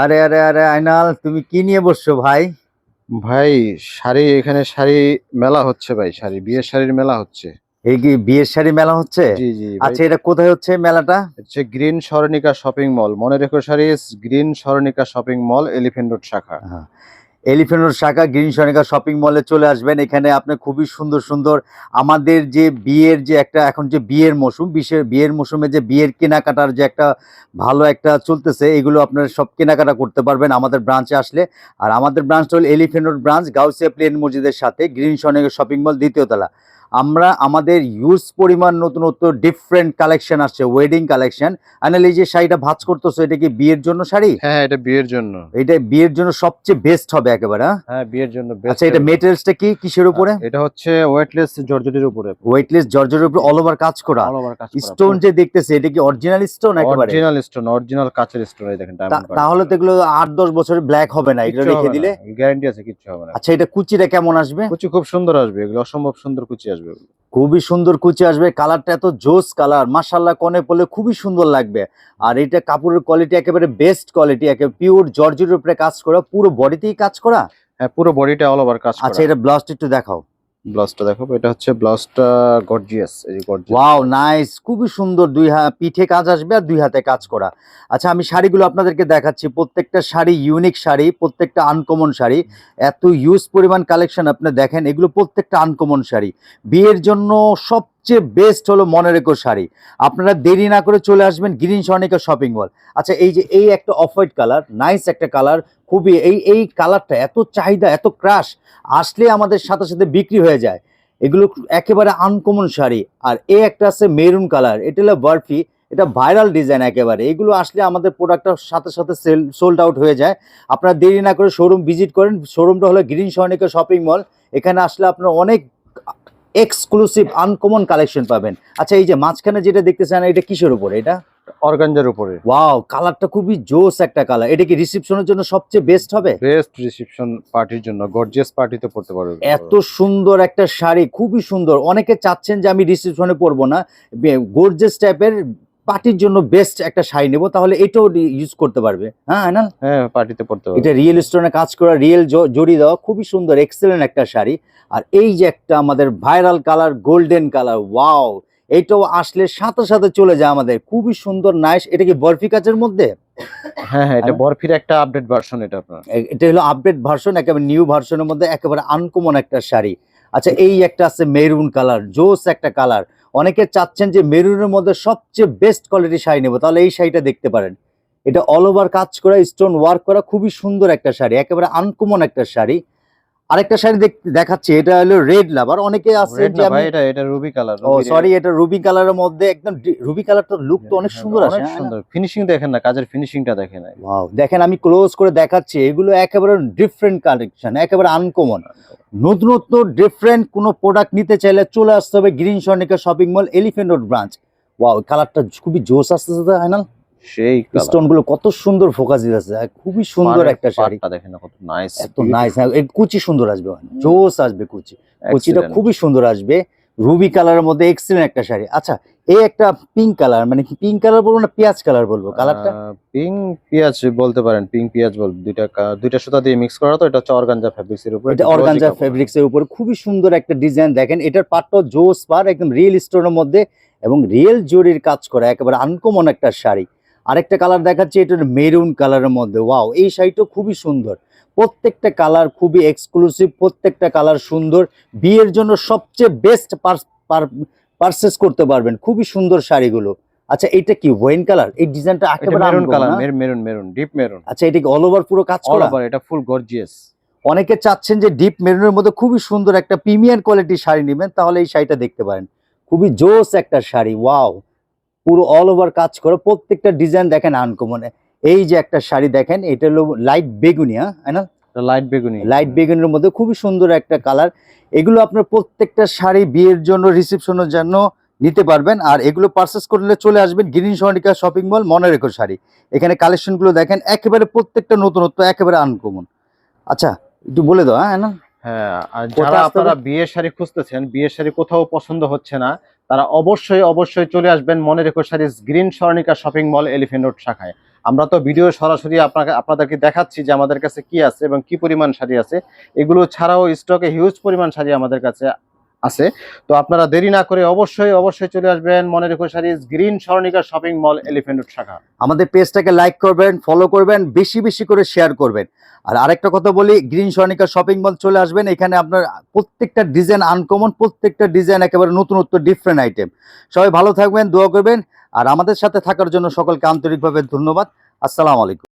আরে আরে আরে আইনাল, তুমি কি নিয়ে বসছো ভাই? ভাই, শাড়ি এখানে শাড়ি মেলা হচ্ছে ভাই। বিয়ের শাড়ির মেলা হচ্ছে। এই কি বিয়ের শাড়ি মেলা হচ্ছে? জি জি ভাই। আচ্ছা, এটা কোথায় হচ্ছে মেলাটা? হচ্ছে গ্রিন স্মরণিকা শপিং মল, মনে রেখো sari. Green Swarnika shopping mall, elephant road শাখা। হ্যাঁ, এলিফ্যান্ট রোড শাখা গ্রিন সনিকা শপিং মলে চলে আসবেন। এখানে আপনি খুবই সুন্দর সুন্দর আমাদের যে বিয়ের যে একটা এখন যে বিয়ের মৌসুম, বিয়ের মৌসুমে যে বিয়ের কেনাকাটার যে একটা ভালো একটা চলতেছে, এগুলো আপনারা সব কেনাকাটা করতে পারবেন আমাদের ব্রাঞ্চে আসলে। আর আমাদের ব্রাঞ্চটা হল এলিফ্যান্ট রোড ব্রাঞ্চ, গাউসিয়া প্লেন মসজিদের সাথে, গ্রিন সনিকা শপিং মল দ্বিতীয় তলা। আমরা আমাদের ইউজ পরিমাণ নতুনত্ব ডিফারেন্ট কালেকশন আসছে, ওয়েডিং কালেকশন। আনাল, এই যে শাড়িটা ভাঁজ করতেছো, এটা কি বিয়ের জন্য শাড়ি? হ্যাঁ হ্যাঁ, এটা বিয়ের জন্য। এটা বিয়ের জন্য সবচেয়ে বেস্ট হবে একেবারে, হ্যাঁ? হ্যাঁ, বিয়ের জন্য আচ্ছা, বেস্ট এটা এগুলো। মেটেরিয়ালসটা কি কিসের উপরে? এটা হচ্ছে ওয়েটলেস জর্জেটের উপরে। ওয়েটলেস জর্জের উপরে অল ওভার কাজ করা। অল ওভার কাজ করা, স্টোন যে দেখতেছে, এটা কি অরিজিনাল স্টোন একেবারে? অরিজিনাল স্টোন, অরিজিনাল কাচের স্টোন। এই দেখেন ডায়মন্ড কাট। তাহলে তো এগুলো 8-10 বছরে ব্ল্যাক হবে না এগুলো কিচ্ছু রেখে হবে না, দিলে? গ্যারান্টি আছে, কিচ্ছু হবে না। আচ্ছা, এটা কুচিটা কেমন আসবে? কুচি খুব সুন্দর আসবে, এগুলো অসম্ভব সুন্দর কুচি আসবে এগুলো। খুবই সুন্দর কুচি আসবে, কালারটা এত জোস কালার, মাশাআল্লাহ, কনে পরলে খুবই সুন্দর লাগবে। আর এটা কাপড়ের কোয়ালিটি একেবারে বেস্ট কোয়ালিটি, একেবারে পিওর জর্জের উপরে কাজ করা, পুরো বডিতেই কাজ করা। হ্যাঁ, পুরো বডিটা অল ওভার কাজ আচ্ছা, করা। এটা ব্লাউজটা একটু দেখাও। ব্লাউজটা দেখো, এটা হচ্ছে ব্লাউজটা গর্জিয়াস, এই যে গর্জিয়াস। ওয়াও, নাইস, খুবই সুন্দর। দুই হাত পিঠে কাজ আসবে আর দুই হাতে কাজ করা। আচ্ছা, আমি শাড়িগুলো আপনাদেরকে দেখাচ্ছি। প্রত্যেকটা শাড়ি ইউনিক শাড়ি, প্রত্যেকটা আনকমন শাড়ি। এত ইউজ পরিমাণ কালেকশন আপনি দেখেন, এগুলো প্রত্যেকটা আনকমন শাড়ি। বিয়ের জন্য সবচেয়ে বেস্ট হলো মনে রেখো শাড়ি। আপনারা দেরি না করে চলে আসবেন গ্রিন সনিকা শপিং মল। আচ্ছা, এই যে এই একটা অফ হোয়াইট কালার, নাইস একটা কালার, খুবই এই কালারটা এত চাহিদা, এত ক্রাশ, আসলে আমাদের সাথে সাথে বিক্রি হয়ে যায়। এগুলো একেবারে আনকমন শাড়ি। আর একটা আছে মেরুন কালার, এটা হলো বারফি, এটা ভাইরাল ডিজাইন একেবারে। এগুলো আসলে আমাদের প্রোডাক্টটা সাথে সাথে সোল্ড আউট হয়ে যায়। আপনারা দেরি না করে শোরুম ভিজিট করেন। শোরুমটা হলো গ্রিন সনিকা শপিং মল। এখানে আসলে আপনারা অনেক এক্সক্লুসিভ আনকমন কালেকশন পাবেন। আচ্ছা, এই যে মাঝখানে যেটা দেখতেছেন, এটা কিসের উপরে এটা? অর্গানজার উপরে। ওয়াও, কালারটা খুবই জোস একটা কালার। এটা কি রিসেপশনের জন্য সবচেয়ে বেস্ট হবে? বেস্ট রিসেপশন পার্টির জন্য, গর্জিয়াস পার্টিতে পড়তে পারবে। এত সুন্দর একটা শাড়ি, খুবই সুন্দর। অনেকে চাচ্ছেন যে আমি রিসেপশনে পরবো না, গর্জিয়াস টাইপের পার্টির জন্য বেস্ট একটা শাড়ি নেবো, তাহলে এটাও ইউজ করতে পারবে। হ্যাঁ না, হ্যাঁ, পার্টিতে পড়তে পারবে। এটা রিয়েল স্টোনে কাজ করা, রিয়েল জড়ি দেওয়া, খুবই সুন্দর, এক্সেলেন্ট একটা শাড়ি। আর এই যে একটা আমাদের viral colour, golden colour, wow, এটাও আসলে সাথে সাথে চলে যায় আমাদের, খুবই সুন্দর, নাইস। এটা কি বরফি কাচের মধ্যে? হ্যাঁ হ্যাঁ, এটা বরফির একটা আপডেট ভার্সন এটা আপনার। এটা হলো আপডেট ভার্সন, একেবারে নিউ ভার্সনের মধ্যে, একেবারে আনকমন একটা শাড়ি। আচ্ছা, এই একটা আছে মেরুন কালার, জোস একটা কালার। অনেকে চাচ্ছেন যে মেরুনের মধ্যে সবচেয়ে বেস্ট কোয়ালিটি শাড়ি নেবো, তাহলে এই শাড়িটা দেখতে পারেন। এটা অল ওভার কাজ করা, স্টোন ওয়ার্ক করা, খুবই সুন্দর একটা শাড়ি, একেবারে আনকমন একটা শাড়ি। আরেকটা শাড়ি দেখাচ্ছি, এটা হলো রেড লাভার। অনেকে আছে রেড যে না আমি, ভাই, এটা রুবি কালার। ও সরি, এটা রুবি কালারের মধ্যে, একদম রুবি কালারটা লুকটা অনেক সুন্দর আসে, অনেক হ্যাঁ না? সুন্দর ফিনিশিং, দেখেন না কাজের ফিনিশিংটা, দেখেন। ওয়াও, দেখেন, আমি ক্লোজ করে দেখাচ্ছি, এগুলো একেবারে ডিফারেন্ট কালেকশন, একেবারে আনকমন। নতুনত্ব ডিফারেন্ট কোনো প্রোডাক্ট নিতে চাইলে চলে আসতে হবে গ্রিন সনিকা shopping mall, elephant road branch. Wow, কালারটা খুবই জোস আসতেছে তাই না? সেই স্টোন গুলো কত সুন্দর ফোকাস দিতেছে, খুবই সুন্দর একটা শাড়ি। পাড়টা দেখেন না কত নাইস, এত নাইস, এই কুচি সুন্দর আসবে, জোস আসবে কুচি, কুচিটা খুবই সুন্দর আসবে। রুবি কালারের মধ্যে এক্সিলেন্ট একটা শাড়ি। আচ্ছা, এই একটা পিঙ্ক কালার, মানে কি পিঙ্ক কালার বলবো না পেঁয়াজ কালার বলবো কালারটা? পিঙ্ক পেঁয়াজ বলতে পারেন, পিঙ্ক পেঁয়াজ বল। দুইটা সুতা দিয়ে মিক্স করা, তো এটা হচ্ছে অর্গানজা ফেব্রিক্স এর উপর। এটা অর্গানজা ফেব্রিক্স এর উপর খুবই সুন্দর একটা ডিজাইন। দেখেন, এটার পাটটা জোস পার, একদম রিয়েল স্টোনের মধ্যে এবং রিয়েল জরির কাজ করা, একেবারে আনকমন একটা শাড়ি। আরেকটা কালার দেখাচ্ছি, এটা মেরুন কালারের মধ্যে। ওয়াও, এই শাড়িটা খুবই সুন্দর। প্রত্যেকটা কালার খুবই এক্সক্লুসিভ, প্রত্যেকটা কালার সুন্দর। বিয়ের জন্য সবচেয়ে বেস্ট পারচেস করতে পারবেন, খুবই সুন্দর শাড়িগুলো। আচ্ছা, এটা কি ওয়াইন কালার? এই ডিজাইনটা একেবারে মেরুন আনকমন, কালার, না? Maroon deep maroon. আচ্ছা, এটা কি অল ওভার পুরো কাজ অল করা? ওভার, এটা ফুল গর্জিয়াস। অনেকে চাচ্ছেন যে ডিপ মেরুনের মধ্যে খুবই সুন্দর একটা প্রিমিয়াম কোয়ালিটির শাড়ি নেবেন, তাহলে এই শাড়িটা দেখতে পারেন। খুবই জোস একটা শাড়ি, ওয়াও, পুরো অল ওভার কাজ করে, প্রত্যেকটা ডিজাইন দেখেন আনকমন। এই যে একটা শাড়ি দেখেন, এটা হলো লাইট বেগুনি, হ্যাঁ না? লাইট বেগুনি, লাইট বেগুনির মধ্যে খুবই সুন্দর একটা কালার। এগুলো আপনার প্রত্যেকটা শাড়ি বিয়ের জন্য, রিসেপশনের জন্য নিতে পারবেন। আর এগুলো পারচেস করলে চলে আসবেন গ্রিন সনিকা শপিং মল, মনে রেখো শাড়ি। এখানে কালেকশনগুলো দেখেন, একেবারে প্রত্যেকটা নতুনত্ব, একেবারে আনকমন। আচ্ছা, একটু বলে দাও, হ্যাঁ না? হ্যাঁ, আর কোথায় যারা আসতে হবে? আপনারা বিয়ের শাড়ি খুঁজতেছেন, বিয়ের শাড়ি কোথাও পছন্দ হচ্ছে না, তারা অবশ্যই অবশ্যই চলে আসবেন মনে রেখো sari green Swarnika shopping mall, elephant road শাখায়। আমরা তো ভিডিও সরাসরি আপনাদেরকে দেখাচ্ছি যে আমাদের কাছে কি আছে এবং কি পরিমাণ শাড়ি আছে। এগুলো ছাড়াও স্টকে হিউজ পরিমাণ শাড়ি আমাদের কাছে আছে। তো আপনারা দেরি না করে অবশ্যই চলে আসবেন Manirukh saris, green Swarnika shopping mall, elephant road শাখা। আমাদের পেজটাকে লাইক করবেন, ফলো করবেন, বেশি বেশি করে শেয়ার করবেন। আর আরেকটা কথা বলি, গ্রিন স্বর্ণিকা শপিং মল চলে আসবেন, এখানে আপনার প্রত্যেকটা ডিজাইন আনকমন, প্রত্যেকটা ডিজাইন একেবারে নতুনত্ব ডিফারেন্ট আইটেম। সবাই ভালো থাকবেন, দোয়া করবেন, আর আমাদের সাথে থাকার জন্য সকলকে আন্তরিকভাবে ধন্যবাদ। আসসালামু আলাইকুম।